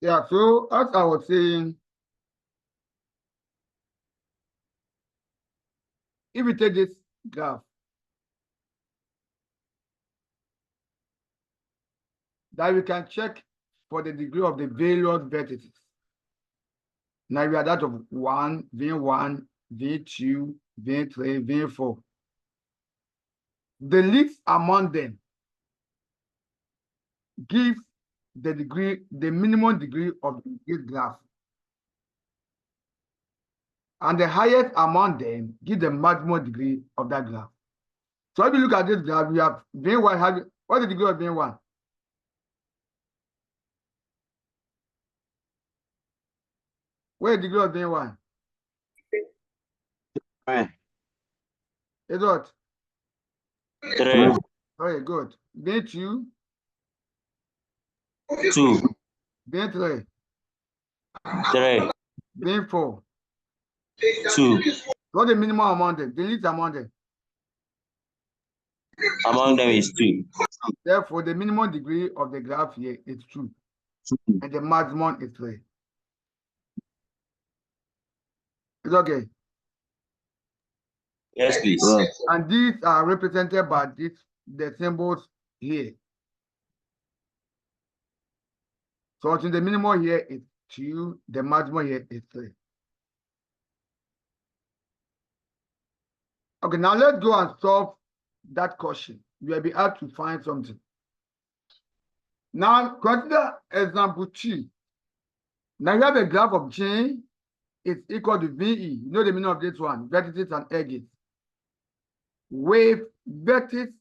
Yeah, so as I was saying, if we take this graph, that we can check for the degree of the various vertices. Now we are that of 1, V1, V2, V3, V4. The least among them gives the degree, the minimum degree of this graph. And the highest among them give the maximum degree of that graph. So if you look at this graph, we have V1 what's the degree of V1? What is the degree of V1? 3. Is what? 3. Very good. V2, 2. V3, 3. V4. 2. What the minimum among them? The least among them. Among them is 2. Therefore, the minimum degree of the graph here is 2, and the maximum is 3. It's okay. Yes, please. And these are represented by the symbols here. So the minimum here is 2, the maximum here is 3. Okay, now let's go and solve that question. You will be able to find something. Now consider example 2. Now you have a graph of J is equal to VE. You know the meaning of this one, vertices and edges. With vertices,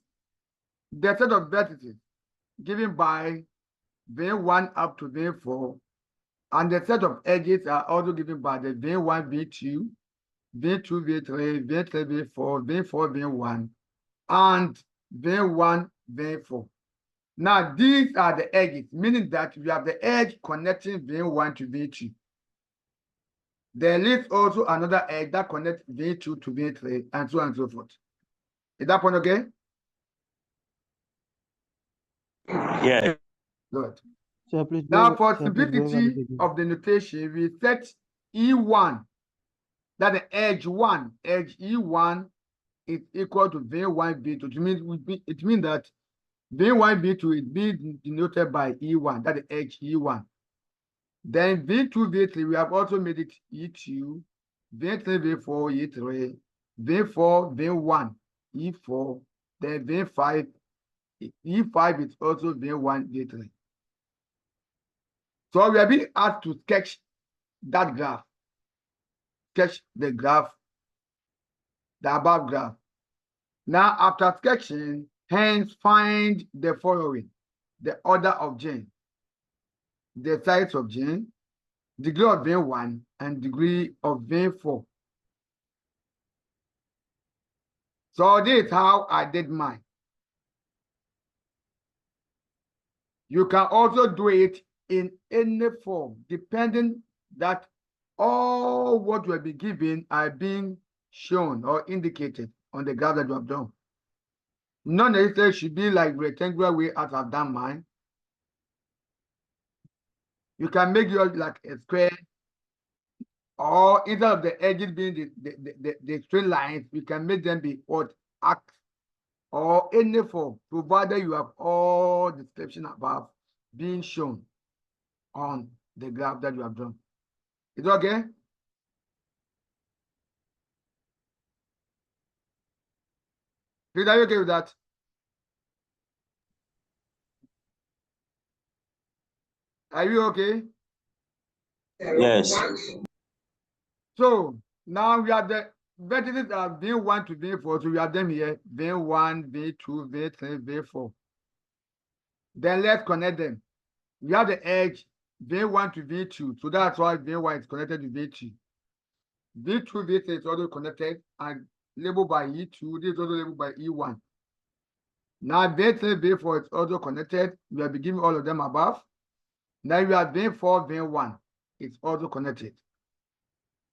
the set of vertices given by V1 up to V4, and the set of edges are also given by the V1, V2, V2, V3, V3, V4, V4, V1, and V1, V4. Now, these are the edges, meaning that we have the edge connecting V1 to V2. There is also another edge that connects V2 to V3, and so on and so forth. Is that point okay? Yeah. Good. Sir, please Now, go, for sir, please go over simplicity this again. of the notation, we set E1, that the edge 1, edge E1 is equal to V1, V2. It means that V1, V2 is being denoted by E1, that is edge E1. Then V2, V3, we have also made it E2, V3, V4, E3, V4, V1, E4, then V5, E5 is also V1, V3. So we are being asked to sketch that graph. Sketch the graph, the above graph. Now, after sketching, hence find the following: the order of J, the size of J, degree of V1, and degree of V4. So this is how I did mine. You can also do it in any form, depending that all what will be given are being shown or indicated on the graph that you have done. Not necessarily should be like rectangular way as I've done mine. You can make yours like a square, or instead of the edges being the straight lines, you can make them be what, arcs, or any form, provided you have all the description above being shown on the graph that you have drawn. Is it okay? Please, are you okay with that? Are you okay? Yes. So now we have the vertices are V1 to V4, so we have them here, V1, V2, V3, V4. Then let's connect them. We have the edge V1 to V2, so that's why V1 is connected to V2. V2, V3 is also connected and labeled by E2, this is also labeled by E1. Now V3, V4 is also connected. We have been given all of them above. Now we have V4, V1. It's also connected.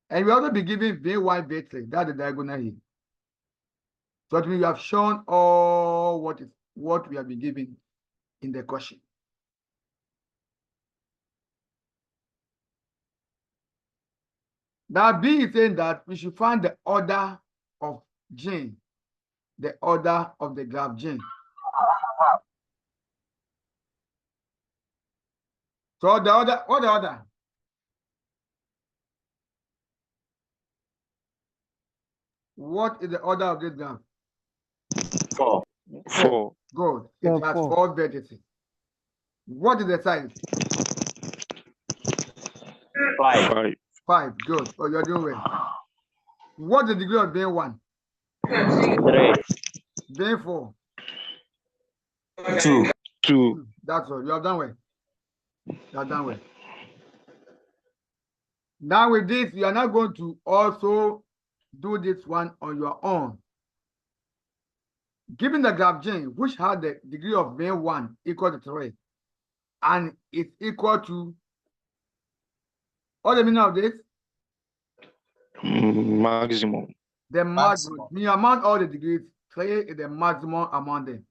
And we also be given V1, V3. That's the diagonal here. So we have shown all what we have been given in the question. Now B is saying that we should find the order of gene, the order of the graph gene. So the order, what the order? What is the order of this graph? 4. 4. Good. It Yeah, has 4. 4 vertices. What is the size? 5. 5. 5. Good. Oh, you're doing well. What is the degree of being 1? 3. Being 4. 2. 2. That's all. You have done well. You have done well. Now with this, you are not going to also do this one on your own. Given the graph gene, which has the degree of being 1 equal to 3, and it's equal to, what the meaning of this? Maximum. The maximum. When you amount all the degrees, 3 is the maximum among them.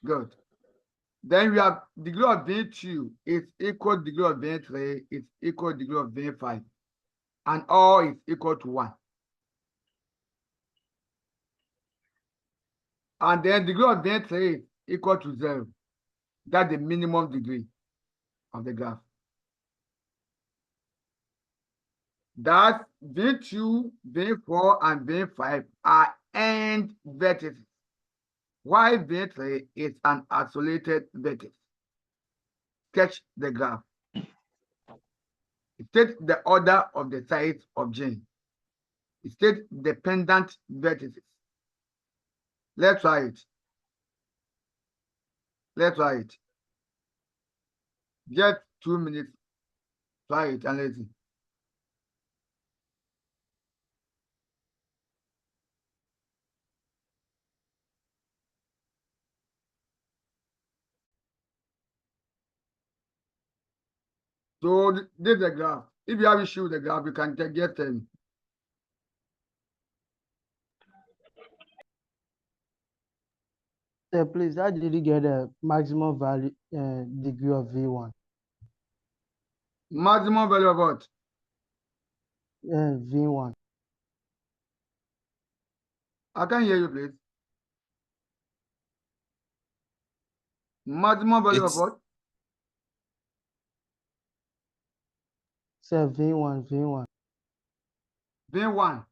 Good. Then we have degree of being 2 is equal to degree of being 3 is equal to degree of being 5. And all is equal to 1. And then degree of being 3 is equal to 0. That's the minimum degree of the graph. That's V2, V4, and V5 are end vertices, while V3 is an isolated vertex. Sketch the graph. State the order of the sides of gene. State dependent vertices. Let's try it. Let's try it. Just 2 minutes. Try it and let's see. So this is the graph. If you have issue with the graph, you can get them. Please, how did you get a maximum value degree of V1? Maximum value of what? V1. I can hear you, please. Maximum value of what? Say V1, V1. V1.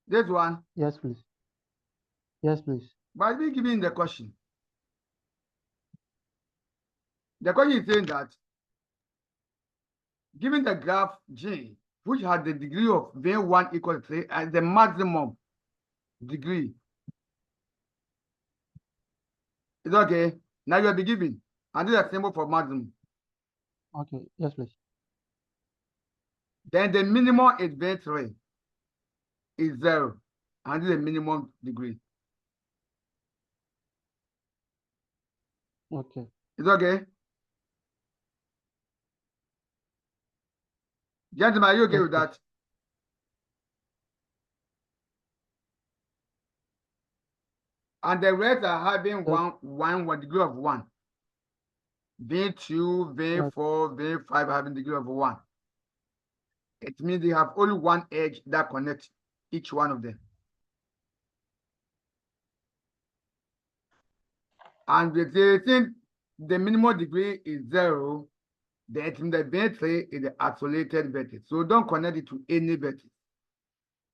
This one. Yes, please. Yes, please. But we giving the question. The question is saying that given the graph G, which has the degree of V1 equal to 3 as the maximum degree. It's okay. Now you will be given. And this is a symbol for maximum. Okay, yes, please. Then the minimum is V3 is 0. And this is the minimum degree. Okay. It's okay. Gentlemen, are you okay Yes, with that? And the rest are having one degree of 1. V2, V4, V5 having degree of 1. It means they have only one edge that connects each one of them. And they think the minimum degree is 0, that in the V3 is the isolated vertex. So don't connect it to any vertex.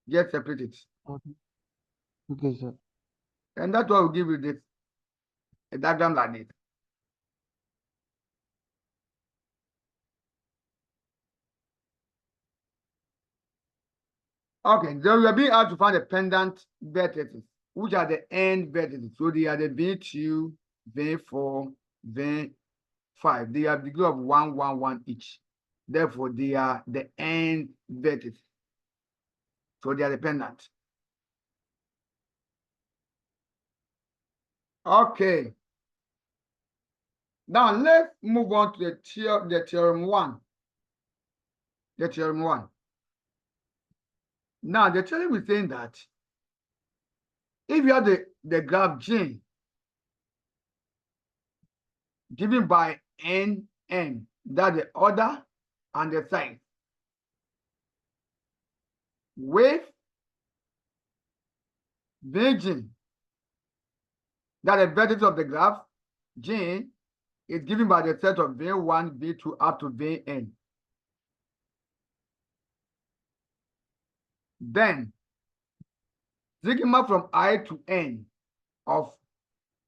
Just separate it. Okay. Okay, sir. And that's why we'll give you this, a diagram like this. Okay, so we are being asked to find the pendant vertices, which are the end vertices. So they are the V2, V4, V5. They have degree of 1, 1, 1 each. Therefore, they are the end vertices. So they are the pendant. Okay. Now let's move on to the theorem 1. The theorem 1. Now the theorem is saying that if you have the graph G given by n, that the order and the sides. With Vg, that the vertex of the graph, G, is given by the set of V1, V2 up to Vn. Then, sigma from I to N of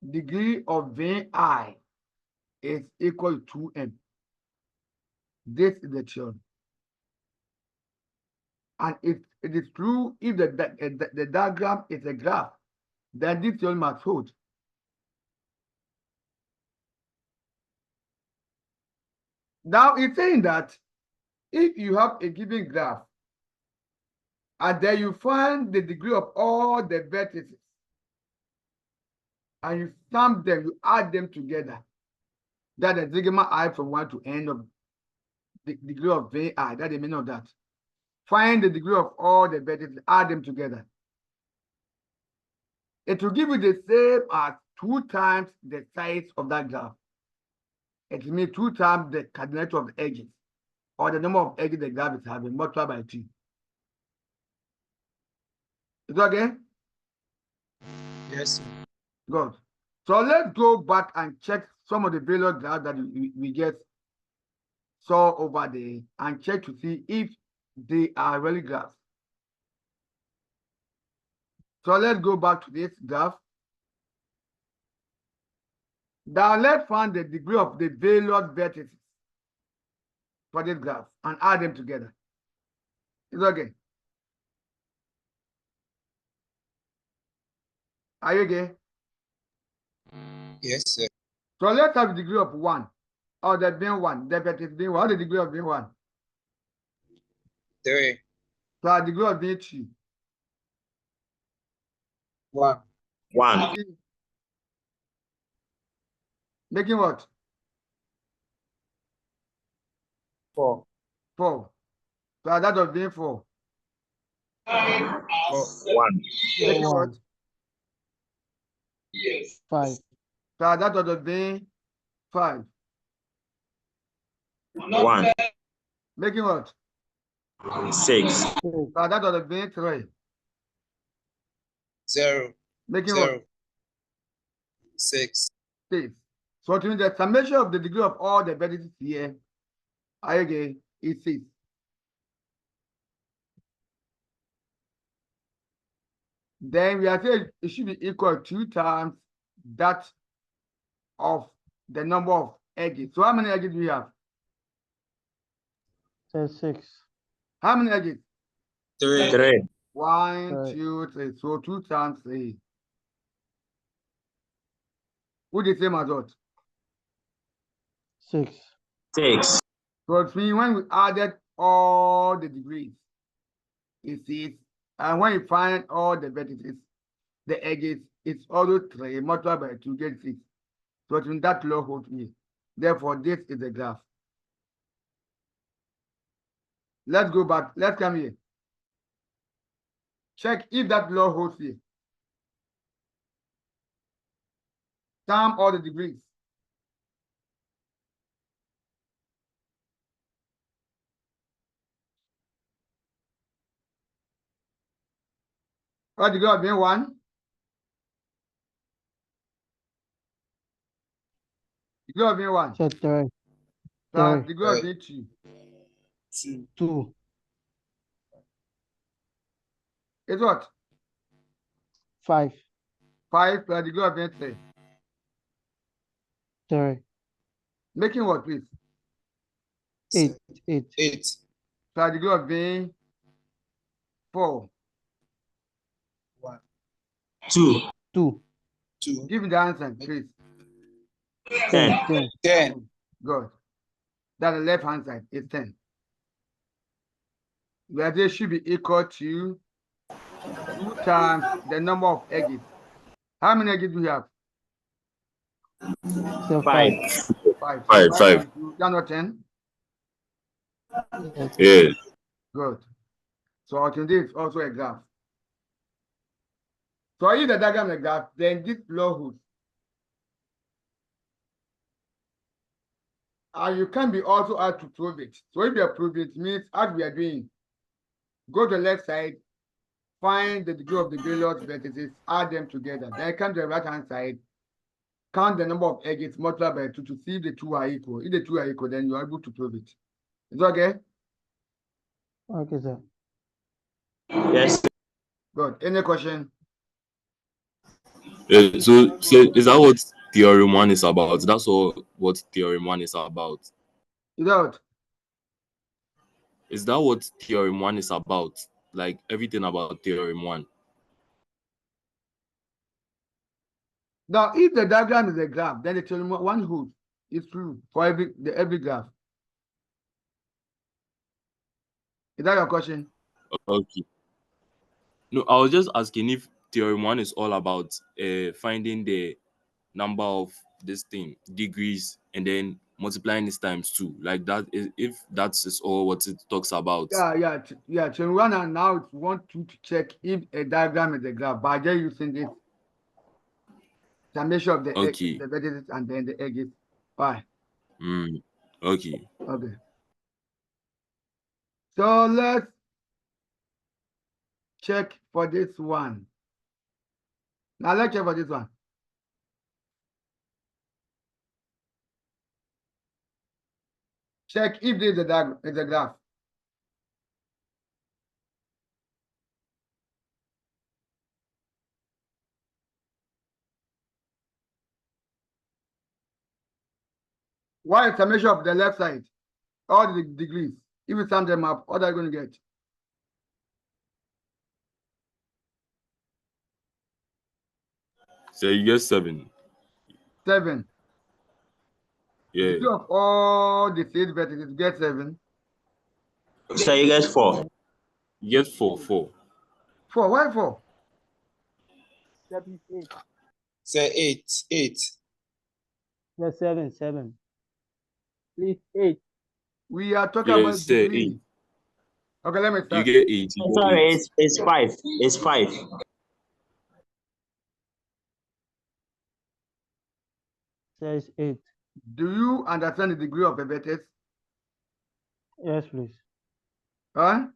degree of Vi is equal to 2m. This is the theorem. And if it is true, if the diagram is a graph, then this theorem must hold. Now it's saying that if you have a given graph, and then you find the degree of all the vertices, and you sum them, you add them together, that is sigma I from 1 to n of the degree of Vi, that's the meaning of that. Find the degree of all the vertices, add them together. It will give you the same as 2 times the size of that graph. It means 2 times the coordinate of the edges, or the number of edges the graph is having, multiplied by 2. Is that okay? Yes, sir. Good. So let's go back and check some of the Taylor graphs that we just saw over there and check to see if they are really graphs. So let's go back to this graph. Now let's find the degree of the Taylor vertices for this graph and add them together. It's okay. Are you okay? Yes, sir. So let's have the degree of 1, or the being 1, the vertex being 1. What is the degree of being 1? 3. So our degree of being 2. 1. 1. Making what? 4. 4. So that of being 4. 4. 1. Making what? 5. So that of being 5. 1. Making what? 6. So that of being 3. 0. Making 0. what? 6. 6. So to me, the summation of the degree of all the vertices here, again, is 6. Then we are saying it should be equal to 2 times that of the number of edges. So how many edges do we have? 6. How many edges? 3. 3. 1, Right. 2, 3. So 2 times 3. Which is the same as what? 6. 6. So it means when we added all the degrees, it's 6. And when you find all the vertices, the edges, it's also 3 multiplied by 2 get 6. So it means that law holds here. Therefore, this is the graph. Let's go back. Let's come here. Check if that law holds here. Sum all the degrees. What degree of being 1? Degree of being 1. So 3. So 3. degree of being 2. 2. 2. It's what? 5. 5 plus degree of being 3. 3. Making what, please? 8. 8. 8. So degree of being 4. 1. 2. 2. 2. Give me the answer, please. 10. 10. 10. Good. That's the left hand side is 10. Where they should be equal to 2 times the number of edges. How many edges do we have? So 5. 5. 5, 5. and 2, that's not 10. Yes. Yeah. Good. So I can do it's also a graph. So if the diagram like that, then this law holds. And you can be also asked to prove it. So if you prove it, means as we are doing, go to the left side, find the degree of the various vertices, add them together. Then come to the right hand side, count the number of edges, multiply by 2 to see if the two are equal. If the two are equal, then you are able to prove it. Is it okay? Okay, sir. Yes. Good. Any question? So is that what theorem 1 is about? That's all what theorem 1 is about. Is that? Is that what theorem 1 is about? Like everything about theorem 1. Now, if the diagram is a graph, then the theorem 1 holds. It's true for every graph. Is that your question? Okay. No, I was just asking if theorem 1 is all about finding the number of this thing, degrees, and then multiplying this times 2. Like that if that is all what it talks about. Yeah. Theorem 1 and now it want you to check if a diagram is a graph by just using this summation of the Okay. the vertices and then the edges. Why? Okay. Okay. So let's check for this one. Now let's check for this one. Check if this is a diagram, is a graph. What is the summation of the left side? All the degrees. If you sum them up, what are you going to get? So you get 7. 7. Yeah. Degree of all the 8 vertices, get 7. So you get 4. You get 4. 4. Why 4? Say 8. 8. Yes, 7. Please, 8. We are talking Yeah, about say degrees. 8. Okay, let me You start. get 8. You get Sorry, 8. it's 5. It's 5. Says 8. Do you understand the degree of a vertex? Yes, please. Huh?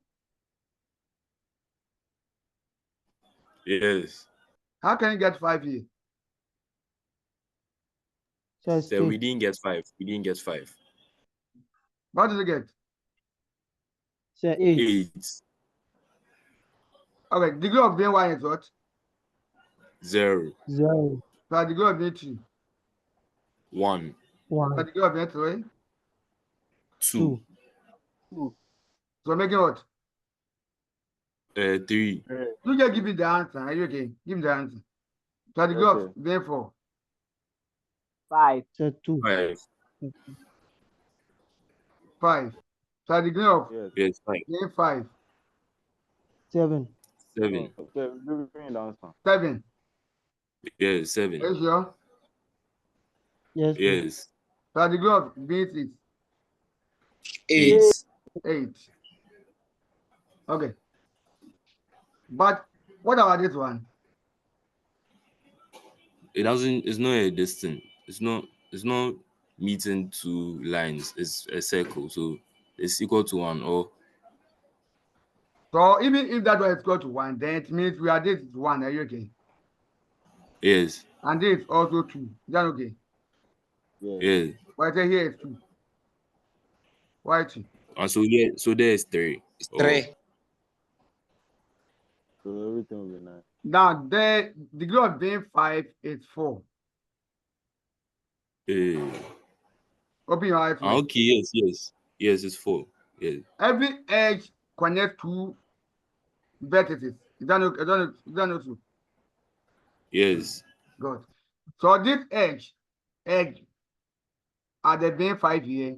Yes. How can you get 5 here? Says So we 8. didn't get 5. We didn't get 5. What did you get? Say 8. 8. Okay, degree of V1 is what? 0. 0. So degree of V2. 1. 1. Degree of V3. 2. 2. So making what? 3. You just give me the answer. Are you okay? Give me the answer. So degree of V4. 5. Say 2. 5. 5. So degree of Yes, 5. V5. 7. 7. 7. Yes, 7. Are you sure? Yes, please. Yes. So degree of V6. 8. 8. Okay. But what about this one? It doesn't. It's not a distance. It's not meeting 2 lines. It's a circle, so it's equal to 1. Or So even if that one is equal to 1, then it means we are this is 1. Are you okay? yes, And this is also 2. Is that okay? yes. But I say here is 2. Why 2? And so there is 3. It's Or 3. Now the degree of V5 is 4. Open your eyes. okay. Yes. It's 4. Yes. Every edge connects 2 vertices. Is that not true? Yes. Good. So this edge at the V5 here.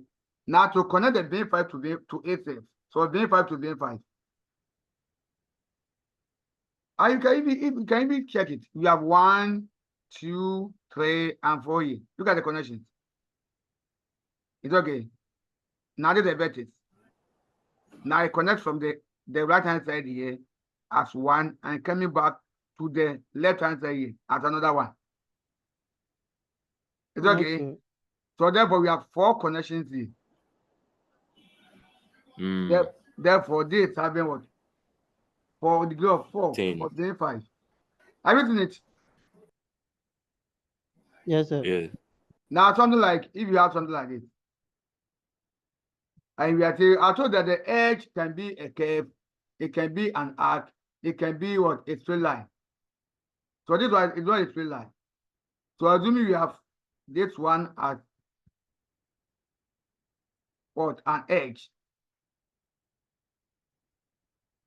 Now to connect the V5 to A6. So V5 to V5. And you can even check it. You have 1, 2, 3, and 4 here. Look at the connections. It's okay. Now this is the vertex. Now it connects from the right hand side here as 1 and coming back to the left hand side here as another 1. It's okay. So therefore, we have 4 connections here. Therefore, this having what? For degree of 4 10. or then 5. Have you seen it? Yes, sir. Yeah. Now, something like, if you have something like this, and we are saying, I told that the edge can be a curve, it can be an arc, it can be what? A straight line. So this one is not a straight line. So assuming we have this one as what? An edge.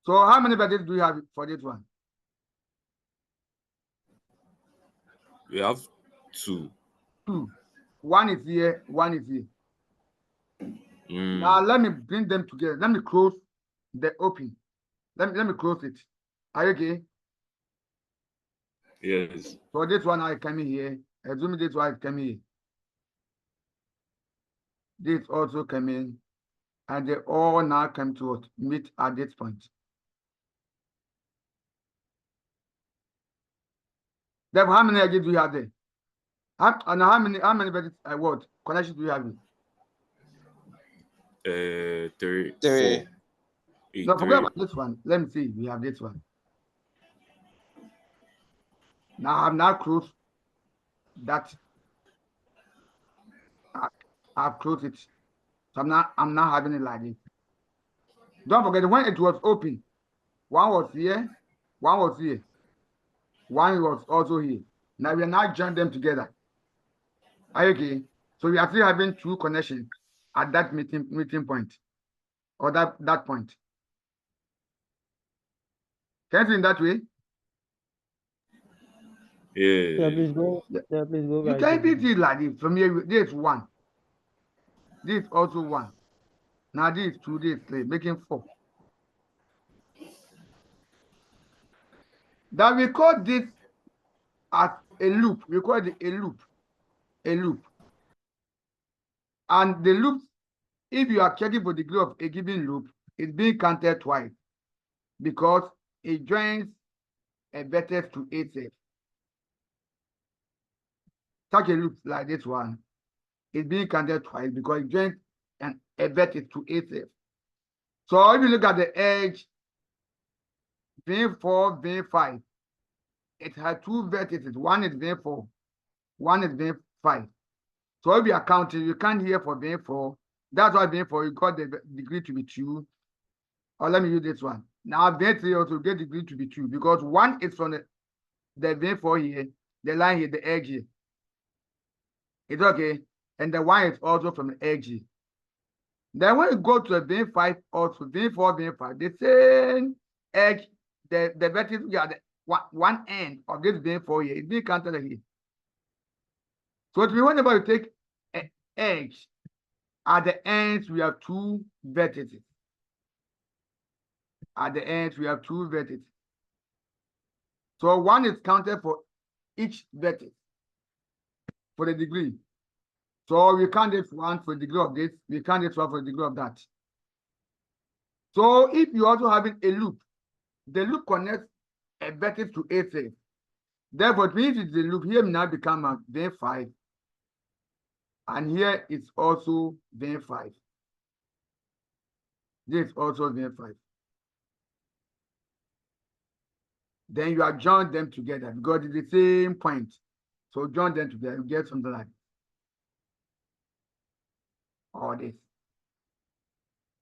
So how many vertices do you have for this one? We have 2. 2. One is here, one is here. Now let me bring them together. Let me close the open. Let me close it. Are you okay? Yes. So this one I come in here. Assuming this one is coming here. This also come in. And they all now come to what? Meet at this point. Therefore, how many edges do you have there? And how many vertices what connections do you have? 3, 4. 3. No, forget about this one. Let me see. We have this one. Now I've now closed that. I've closed it. So I'm now having it like this. Don't forget when it was open, one was here, one was here, one was also here. Now we are now joining them together. Are you okay? So we are still having 2 connections at that meeting point, or that point. Can you see in that way? Yeah, Yeah. please go. Yeah. Yeah, please go. You back can to be it like this. From here, this is 1. This also 1. Now this 2, this 3, making 4. That we call this as a loop. We call it a loop. A loop. And the loop, if you are checking for the degree of a given loop, it's being counted twice because it joins a vertex to itself. Such a loop like this one is being counted twice because it joins a vertex to itself. So if you look at the edge, V4, V5, it has 2 vertices. One is V4, one is V5. So if you are counting, you can't hear for V4. That's why V4, you got the degree to be 2. Or let me use this one. Now V3 also get the degree to be 2 because 1 is from the V4 here, the line here, the edge here. It's okay. And the 1 is also from the edge here. Then when you go to the V5 also, V4, V5, the same edge, the vertex, yeah, the one end of this V4 here is being counted here. So to me, whenever you take an edge, at the ends we have 2 vertices. At the ends we have 2 vertices. So 1 is counted for each vertex for the degree. So we count this 1 for the degree of this, we count this 1 for the degree of that. So if you also having a loop, the loop connects a vertex to itself. Therefore, it means it's the loop here now become a V5. And here it's also V5. This is also V5. Then you are join them together because it's the same point. So join them together, you get something like all this.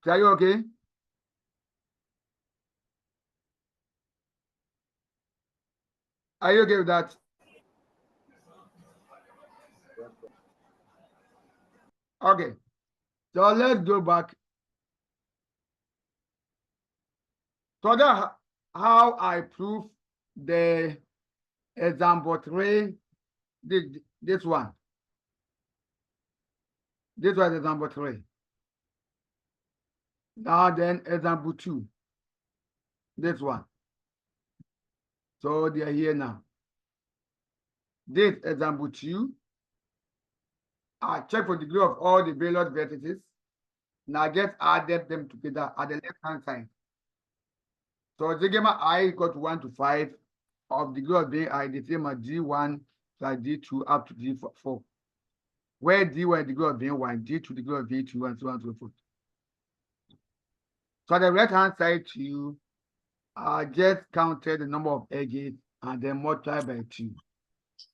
So are you okay? Are you okay with that? Okay. So let's go back. So that's how I prove the example 3, this one. This was example 3. Now then example 2. This one. So they are here now. This example 2. I check for the degree of all the various vertices. Now I just added them together at the left-hand side. So the gamma I equal to 1 to 5 of degree of being I the same as G1 plus G2 up to G4. where D1 is the degree of V1, D2 degree of V2, and so on and so forth. So on the right-hand side to you, I just counted the number of edges and then multiply by 2.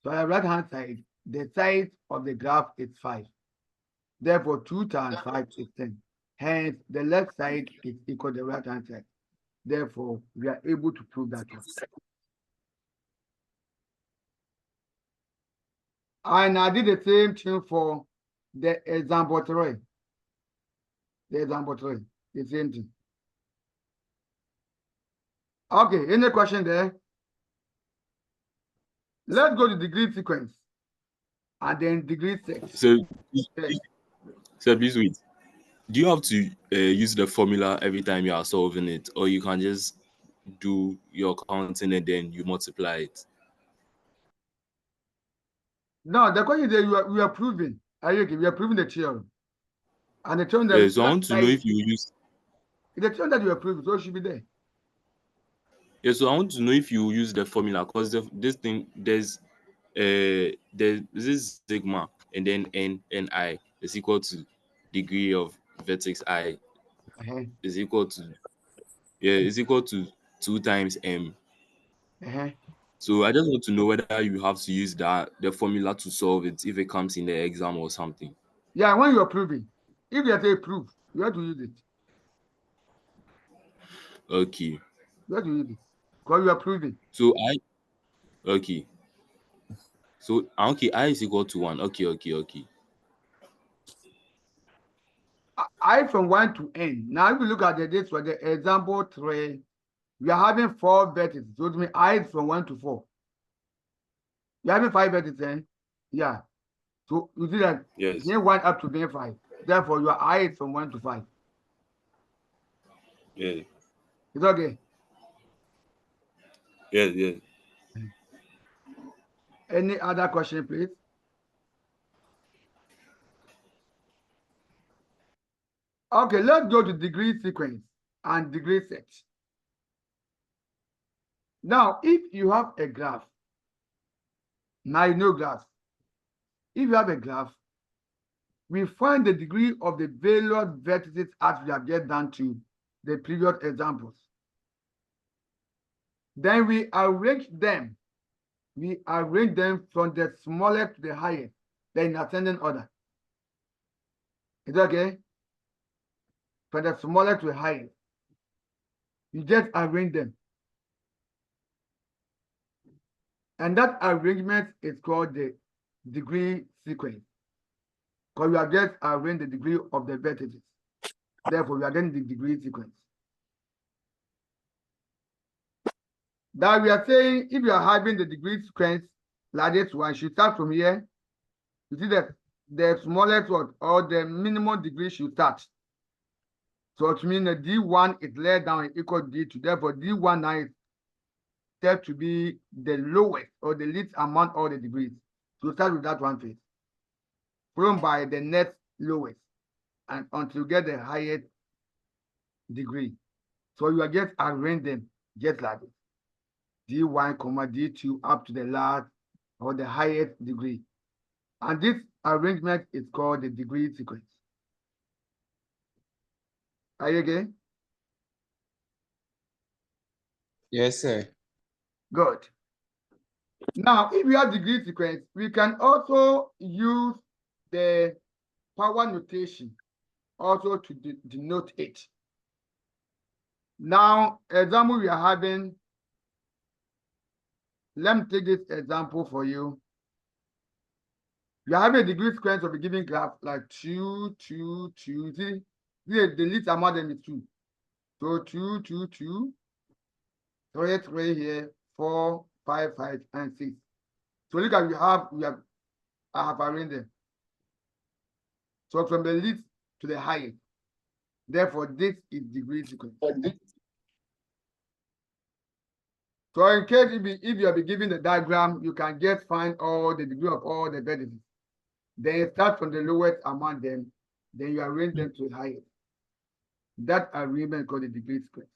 So on the right-hand side, the size of the graph is 5. Therefore, 2 times 5 is 10. Hence, the left side is equal to the right-hand side. Therefore, we are able to prove that one. And I did the same thing for the example 3. The example 3, the same thing. Okay, any question there? Let's go to degree sequence and then degree set. So, Okay. so please wait. Do you have to use the formula every time you are solving it, or you can just do your counting and then you multiply it? No, the question is that we are proving. Are you okay? We are proving the theorem. And the theorem that Yeah, so I want to know if you use. the theorem that you are proving, so it should be there. Yeah, so I want to know if you use the formula, because this thing there's this sigma and then n is equal to degree of vertex I Uh-huh. is equal to is equal to 2 times m. Uh-huh. So I just want to know whether you have to use the formula to solve it if it comes in the exam or something. Yeah, when you are proving, if you are saying proof, you have to use it. Okay. You have to use it. Because you are proving. So okay. So okay, I is equal to 1. Okay. I from 1 to n. Now, if you look at this for the example 3, we are having 4 vertices. So it means I is from 1 to 4. You are having 5 vertices, eh? Yeah. So you see that Yes. being 1 up to being 5. Therefore, your I is from 1 to 5. Yeah. It's okay. Yes. Any other question, please? Okay, let's go to degree sequence and degree set. Now, if you have a graph, now you know graph. If you have a graph, we find the degree of the various vertices as we have just done to the previous examples. Then we arrange them. We arrange them from the smallest to the highest, then in ascending order. Is that okay? From the smallest to the highest. You just arrange them. And that arrangement is called the degree sequence. Because we have just arranged the degree of the vertices. Therefore, we are getting the degree sequence. Now we are saying if you are having the degree sequence like this one, should start from here. You see that the smallest one or the minimum degree should start. So it means that D1 is laid down equal to D2. Therefore, D1 now is said to be the lowest or the least amount of the degrees. So start with that one first. Followed by the next lowest and until you get the highest degree. So you are just arrange them just like this. D1, D2 up to the last or the highest degree. And this arrangement is called the degree sequence. Are you okay? Yes, sir. Good. Now, if we have degree sequence, we can also use the power notation also to denote it. Now, example we are having, let me take this example for you. You have a degree sequence of a given graph like 2, 2, 2. See, the least amount them is 2. So 2, 2, 2, 3, 3 here, 4, 5, 5, and 6. So look at I have arranged them. So from the least to the highest. Therefore, this is degree sequence. So in case if you have been given the diagram, you can just find all the degree of all the vertices. Then you start from the lowest among them, then you arrange them to the highest. That arrangement is called the degree sequence.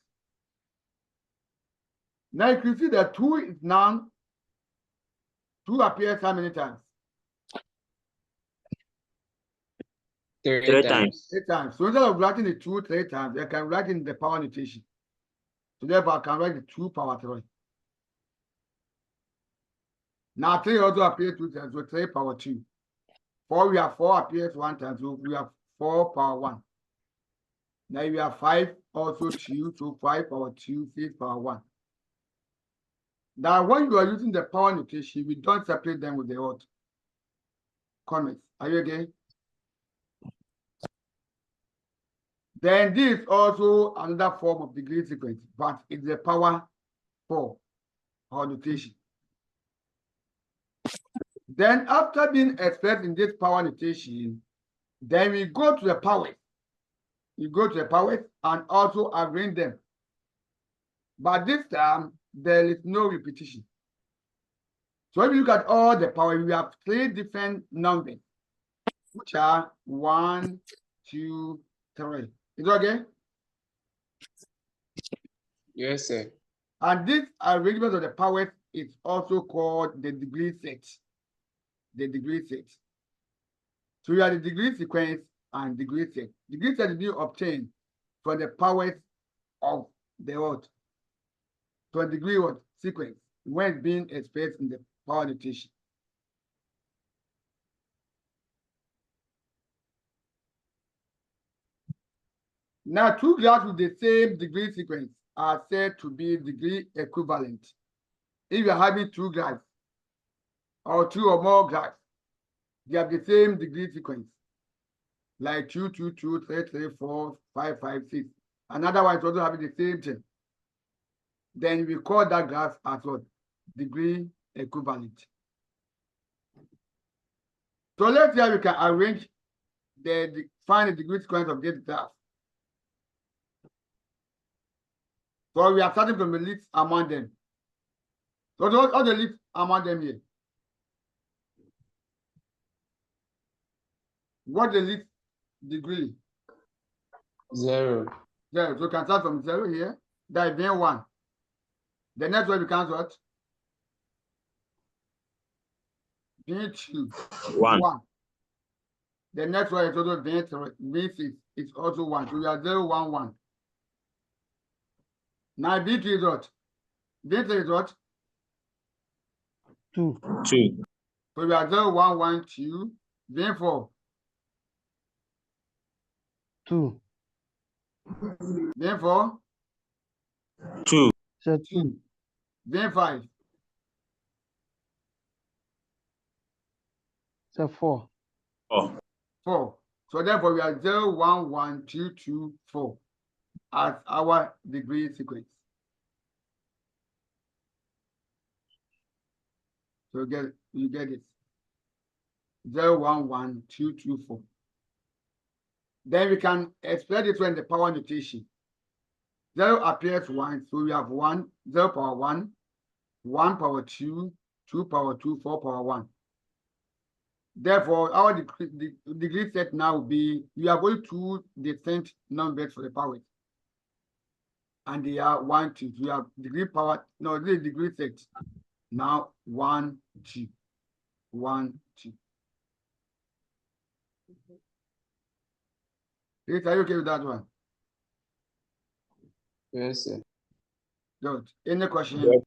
Now you can see that 2 is now, 2 appears how many times? Three Three times. 3 times. So instead of writing the 2 3 times, I can write in the power notation. So therefore, I can write the 2 power 3. Now 3 also appears 2 times, so 3 power 2. 4, we have 4 appears 1 time, so we have 4 power 1. Now we have 5 also 2, so 5 power 2, 6 power 1. Now when you are using the power notation, we don't separate them with the what? Comments. Are you okay? Then this is also another form of degree sequence, but it's the power 4 or notation. Then after being expressed in this power notation, then we go to the powers. You go to the powers and also arrange them. But this time, there is no repetition. So if you look at all the powers, we have 3 different numbers, which are 1, 2, 3. Is it okay? Yes, sir. And this arrangement of the powers is also called the degree set. The degree set. So you have the degree sequence and degree set. Degree set is being obtained from the powers of the what? So a degree what? Sequence when it's being expressed in the power notation. Now, 2 graphs with the same degree sequence are said to be degree equivalent. If you're having 2 graphs or 2 or more graphs, they have the same degree sequence, like 2, 2, 2, 3, 3, 4, 5, 5, 6. Another one is also having the same thing. Then we call that graph as what? Degree equivalent. So let's say we can arrange find the degree sequence of this graph. So we are starting from the least among them. So all the least among them here. What the least degree? 0. 0. So we can start from 0 here. That is then 1. The next one becomes what? Then 2. 1. 1. The next one is also then 3. Then 6. It's also 1. So we are 0, 1, 1. Now B3 is what? B3 is what? 2, 2. So we are 0, 1, 1, 2. Then 4. 2, Then 4. 2. so 2, 2. Then 5. so 4, 4. 4. So therefore we are 0, 1, 1, 2, 2, 4 as our degree sequence. So you get it. 0, 1, 1, 2, 2, 4. Then we can express it in the power notation. 0 appears 1, so we have 1, 0 power 1, 1 power 2, 2 power 2, 4 power 1. Therefore, our degree set now will be, we have only 2 distinct numbers for the powers. And they are 1, 2. We have degree power, no, this is degree set. Now 1, 2. 1, 2. Are you okay with that one? Yes, sir. Good. Any question? Yes.